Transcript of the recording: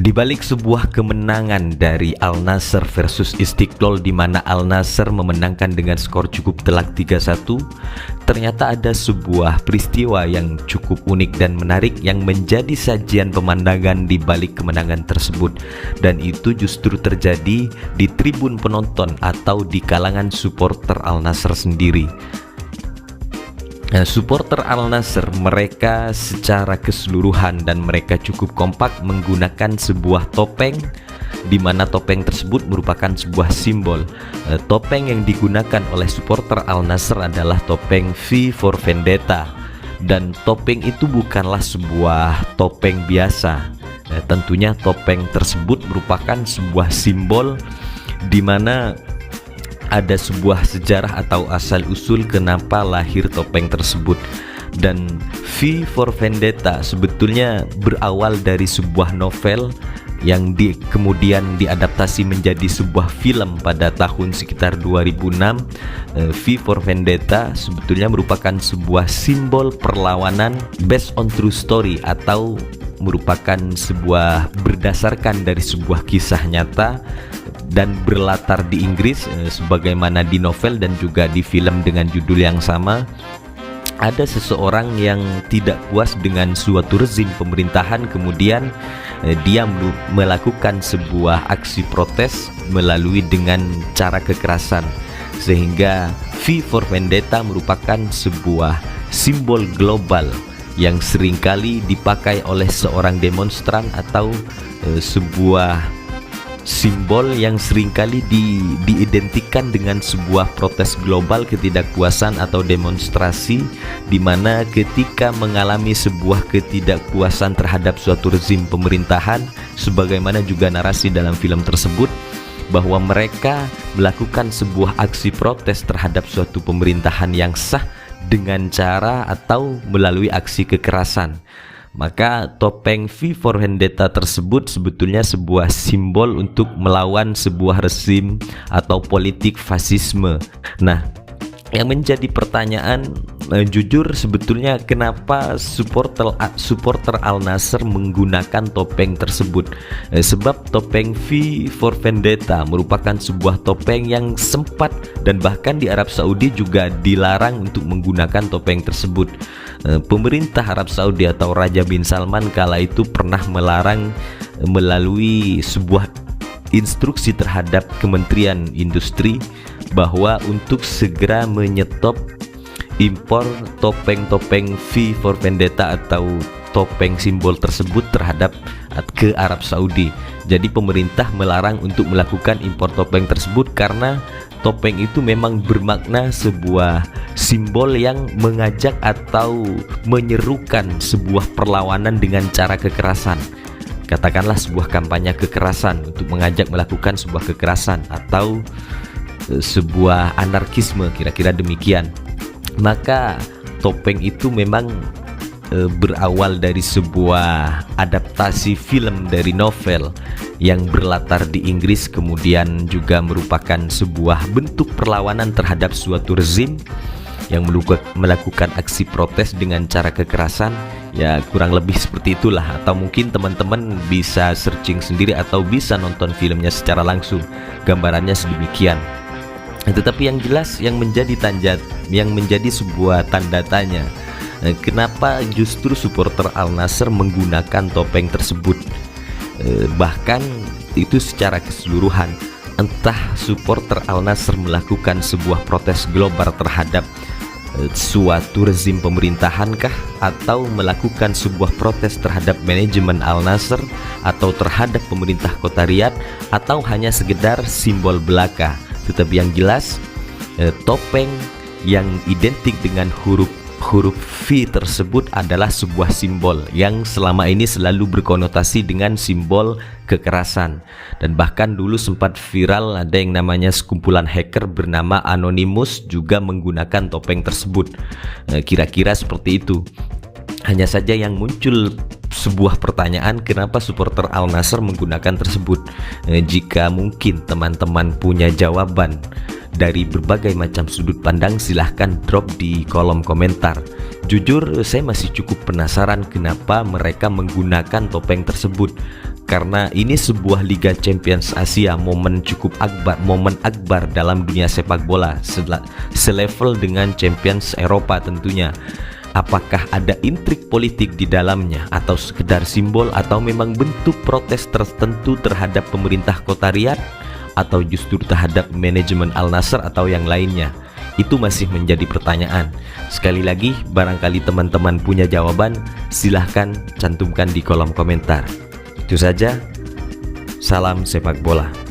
Di balik sebuah kemenangan dari Al Nassr versus Istiqlal di mana Al Nassr memenangkan dengan skor cukup telak 3-1, ternyata ada sebuah peristiwa yang cukup unik dan menarik yang menjadi sajian pemandangan di balik kemenangan tersebut, dan itu justru terjadi di tribun penonton atau di kalangan supporter Al Nassr sendiri. Supporter Al Nassr mereka secara keseluruhan dan mereka cukup kompak menggunakan sebuah topeng, di mana topeng tersebut merupakan sebuah simbol. Topeng yang digunakan oleh supporter Al Nassr adalah topeng V for Vendetta, dan topeng itu bukanlah sebuah topeng biasa. Tentunya topeng tersebut merupakan sebuah simbol di mana ada sebuah sejarah atau asal-usul kenapa lahir topeng tersebut. Dan V for Vendetta sebetulnya berawal dari sebuah novel yang kemudian diadaptasi menjadi sebuah film pada tahun sekitar 2006. V for Vendetta sebetulnya merupakan sebuah simbol perlawanan based on true story, atau merupakan sebuah berdasarkan dari sebuah kisah nyata dan berlatar di Inggris, sebagaimana di novel dan juga di film dengan judul yang sama. Ada seseorang yang tidak puas dengan suatu rezim pemerintahan, kemudian dia melakukan sebuah aksi protes melalui dengan cara kekerasan, sehingga V for Vendetta merupakan sebuah simbol global yang seringkali dipakai oleh seorang demonstran, atau sebuah simbol yang seringkali diidentikan dengan sebuah protes global ketidakpuasan atau demonstrasi, di mana ketika mengalami sebuah ketidakpuasan terhadap suatu rezim pemerintahan, sebagaimana juga narasi dalam film tersebut, bahwa mereka melakukan sebuah aksi protes terhadap suatu pemerintahan yang sah dengan cara atau melalui aksi kekerasan. Maka topeng V for Vendetta tersebut sebetulnya sebuah simbol untuk melawan sebuah rezim atau politik fasisme. Nah, yang menjadi pertanyaan, jujur sebetulnya kenapa supporter Al Nassr menggunakan topeng tersebut? Sebab topeng V for Vendetta merupakan sebuah topeng yang sempat dan bahkan di Arab Saudi juga dilarang untuk menggunakan topeng tersebut. Pemerintah Arab Saudi atau Raja bin Salman kala itu pernah melarang melalui sebuah instruksi terhadap Kementerian Industri bahwa untuk segera menyetop impor topeng-topeng V for Vendetta atau topeng simbol tersebut terhadap ke Arab Saudi. Jadi pemerintah melarang untuk melakukan impor topeng tersebut karena topeng itu memang bermakna sebuah simbol yang mengajak atau menyerukan sebuah perlawanan dengan cara kekerasan. Katakanlah sebuah kampanye kekerasan untuk mengajak melakukan sebuah kekerasan atau sebuah anarkisme, kira-kira demikian. Maka topeng itu memang berawal dari sebuah adaptasi film dari novel yang berlatar di Inggris, kemudian juga merupakan sebuah bentuk perlawanan terhadap suatu rezim yang melakukan aksi protes dengan cara kekerasan. Ya, kurang lebih seperti itulah, atau mungkin teman-teman bisa searching sendiri atau bisa nonton filmnya secara langsung, gambarannya sedemikian. Tetapi yang jelas yang menjadi sebuah tanda tanya, kenapa justru supporter Al Nassr menggunakan topeng tersebut? Bahkan itu secara keseluruhan, entah supporter Al Nassr melakukan sebuah protes global terhadap suatu rezim pemerintahankah, atau melakukan sebuah protes terhadap manajemen Al Nassr, atau terhadap pemerintah kota Riyadh, atau hanya sekedar simbol belaka. Tetapi yang jelas topeng yang identik dengan huruf V tersebut adalah sebuah simbol yang selama ini selalu berkonotasi dengan simbol kekerasan. Dan bahkan dulu sempat viral, ada yang namanya sekumpulan hacker bernama Anonymous juga menggunakan topeng tersebut. Kira-kira seperti itu. Hanya saja yang muncul sebuah pertanyaan, kenapa supporter Al Nassr menggunakan tersebut? Jika mungkin teman-teman punya jawaban dari berbagai macam sudut pandang, silahkan drop di kolom komentar. Jujur saya masih cukup penasaran kenapa mereka menggunakan topeng tersebut. karena ini sebuah Liga Champions Asia, momen akbar dalam dunia sepak bola, selevel dengan Champions Eropa tentunya. Apakah ada intrik politik di dalamnya, atau sekedar simbol, atau memang bentuk protes tertentu terhadap pemerintah kota Riyadh, atau justru terhadap manajemen Al Nassr atau yang lainnya? Itu masih menjadi pertanyaan. Sekali lagi, barangkali teman-teman punya jawaban, silahkan cantumkan di kolom komentar. Itu saja, salam sepak bola.